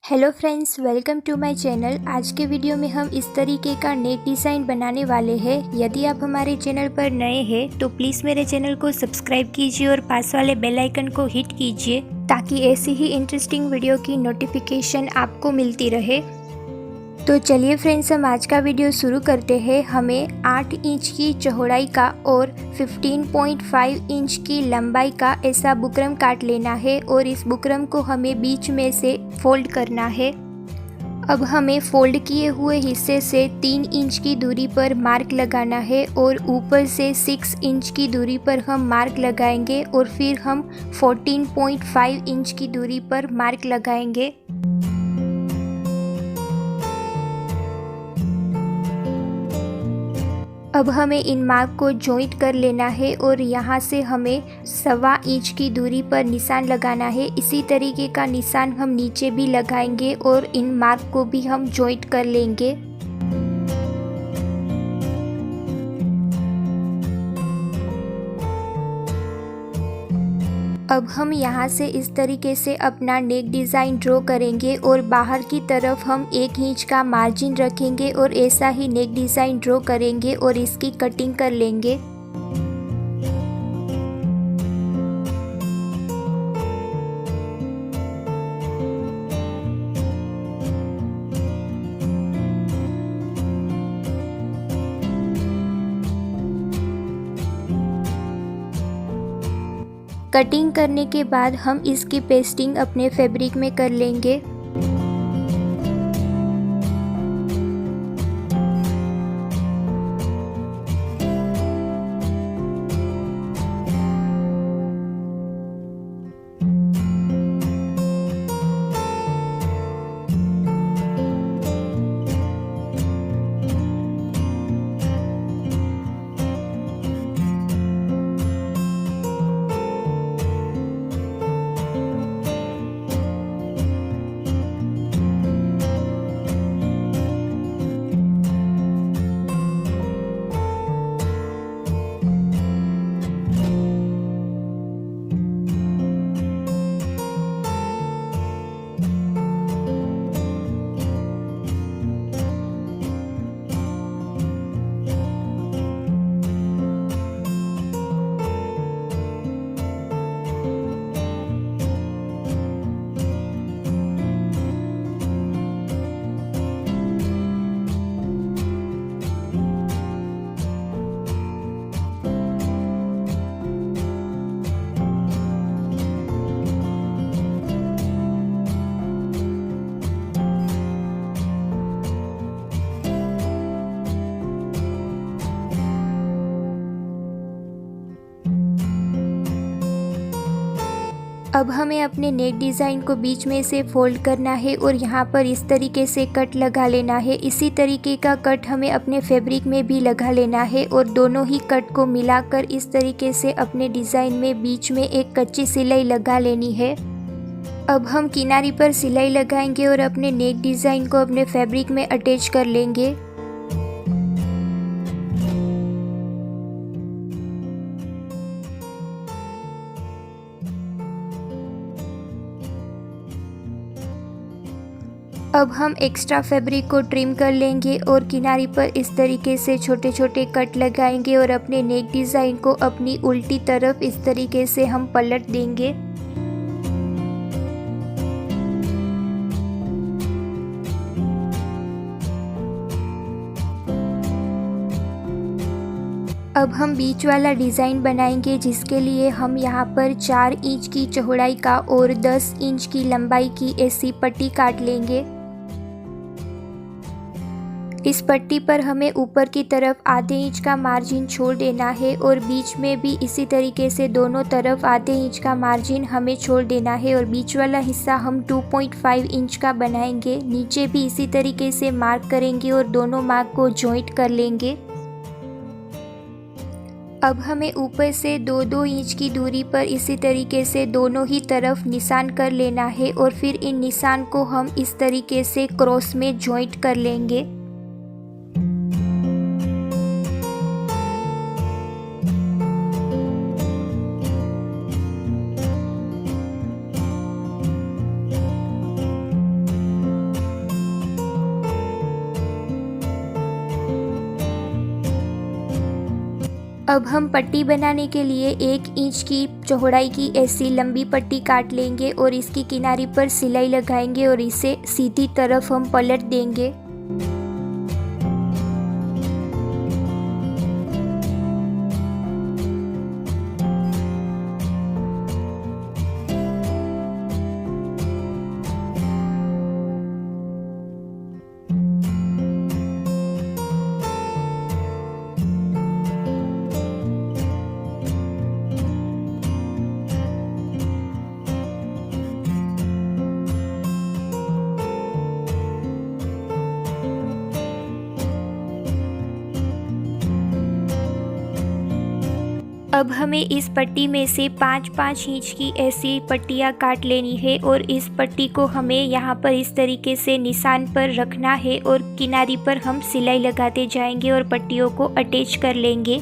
Hello friends, welcome to my channel. आज के video में हम इस तरीके का नेक डिज़ाइन बनाने वाले हैं। यदि आप हमारे चैनल पर नए हैं तो प्लीज़ मेरे चैनल को सब्सक्राइब कीजिए और पास वाले बेल आइकन को हिट कीजिए ताकि ऐसी ही इंटरेस्टिंग वीडियो की नोटिफिकेशन आपको मिलती रहे। तो चलिए फ्रेंड्स, हम आज का वीडियो शुरू करते हैं। हमें 8 इंच की चौड़ाई का और 15.5 इंच की लंबाई का ऐसा बुकरम काट लेना है और इस बुकरम को हमें बीच में से फोल्ड करना है। अब हमें फोल्ड किए हुए हिस्से से 3 इंच की दूरी पर मार्क लगाना है और ऊपर से 6 इंच की दूरी पर हम मार्क लगाएंगे और फिर हम 14.5 इंच की दूरी पर मार्क लगाएंगे। अब हमें इन मार्क को जॉइंट कर लेना है और यहाँ से हमें 1.25 इंच की दूरी पर निशान लगाना है। इसी तरीके का निशान हम नीचे भी लगाएंगे और इन मार्क को भी हम जॉइंट कर लेंगे। अब हम यहाँ से इस तरीके से अपना नेक डिज़ाइन ड्रॉ करेंगे और बाहर की तरफ हम 1 इंच का मार्जिन रखेंगे और ऐसा ही नेक डिज़ाइन ड्रॉ करेंगे और इसकी कटिंग कर लेंगे। कटिंग करने के बाद हम इसकी पेस्टिंग अपने फैब्रिक में कर लेंगे। अब हमें अपने नेक डिज़ाइन को बीच में से फोल्ड करना है और यहाँ पर इस तरीके से कट लगा लेना है। इसी तरीके का कट हमें अपने फैब्रिक में भी लगा लेना है और दोनों ही कट को मिलाकर इस तरीके से अपने डिज़ाइन में बीच में एक कच्ची सिलाई लगा लेनी है। अब हम किनारी पर सिलाई लगाएंगे और अपने नेक डिज़ाइन को अपने फैब्रिक में अटैच कर लेंगे। अब हम एक्स्ट्रा फैब्रिक को ट्रिम कर लेंगे और किनारी पर इस तरीके से छोटे छोटे कट लगाएंगे और अपने नेक डिज़ाइन को अपनी उल्टी तरफ इस तरीके से हम पलट देंगे। अब हम बीच वाला डिज़ाइन बनाएंगे, जिसके लिए हम यहाँ पर 4 इंच की चौड़ाई का और 10 इंच की लंबाई की ऐसी पट्टी काट लेंगे। इस पट्टी पर हमें ऊपर की तरफ आधे इंच का मार्जिन छोड़ देना है और बीच में भी इसी तरीके से दोनों तरफ आधे इंच का मार्जिन हमें छोड़ देना है और बीच वाला हिस्सा हम 2.5 इंच का बनाएंगे। नीचे भी इसी तरीके से मार्क करेंगे और दोनों मार्क को जॉइंट कर लेंगे। अब हमें ऊपर से 2-2 इंच की दूरी पर इसी तरीके से दोनों ही तरफ निशान कर लेना है और फिर इन निशान को हम इस तरीके से क्रॉस में जॉइंट कर लेंगे। अब हम पट्टी बनाने के लिए 1 इंच की चौड़ाई की ऐसी लंबी पट्टी काट लेंगे और इसकी किनारी पर सिलाई लगाएंगे और इसे सीधी तरफ हम पलट देंगे। अब हमें इस पट्टी में से 5-5 इंच की ऐसी पट्टियाँ काट लेनी है और इस पट्टी को हमें यहाँ पर इस तरीके से निशान पर रखना है और किनारी पर हम सिलाई लगाते जाएंगे और पट्टियों को अटैच कर लेंगे।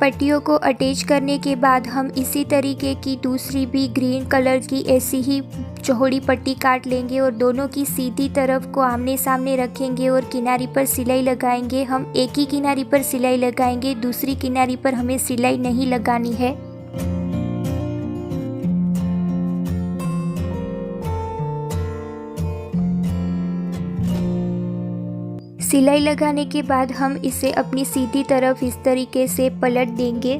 पट्टियों को अटैच करने के बाद हम इसी तरीके की दूसरी भी ग्रीन कलर की ऐसी ही चौड़ी पट्टी काट लेंगे और दोनों की सीधी तरफ को आमने सामने रखेंगे और किनारी पर सिलाई लगाएंगे। हम एक ही किनारी पर सिलाई लगाएंगे, दूसरी किनारी पर हमें सिलाई नहीं लगानी है। सिलाई लगाने के बाद हम इसे अपनी सीधी तरफ इस तरीके से पलट देंगे।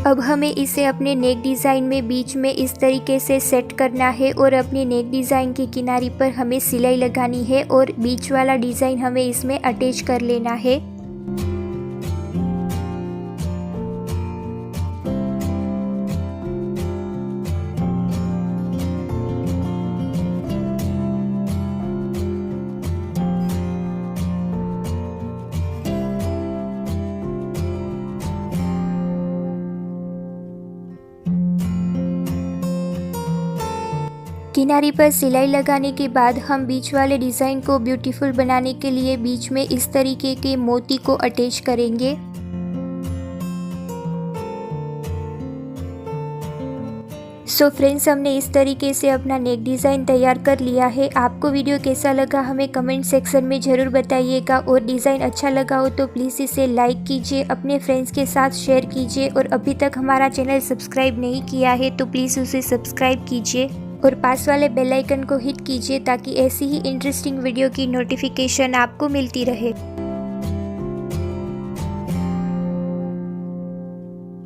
अब हमें इसे अपने नेक डिज़ाइन में बीच में इस तरीके से सेट करना है और अपने नेक डिज़ाइन की किनारी पर हमें सिलाई लगानी है और बीच वाला डिज़ाइन हमें इसमें अटैच कर लेना है। किनारी पर सिलाई लगाने के बाद हम बीच वाले डिज़ाइन को ब्यूटीफुल बनाने के लिए बीच में इस तरीके के मोती को अटैच करेंगे। सो फ्रेंड्स, हमने इस तरीके से अपना नेक डिज़ाइन तैयार कर लिया है। आपको वीडियो कैसा लगा हमें कमेंट सेक्शन में ज़रूर बताइएगा और डिज़ाइन अच्छा लगा हो तो प्लीज़ इसे लाइक कीजिए, अपने फ्रेंड्स के साथ शेयर कीजिए और अभी तक हमारा चैनल सब्सक्राइब नहीं किया है तो प्लीज़ उसे सब्सक्राइब कीजिए और पास वाले बेल आइकन को हिट कीजिए ताकि ऐसी ही इंटरेस्टिंग वीडियो की नोटिफिकेशन आपको मिलती रहे।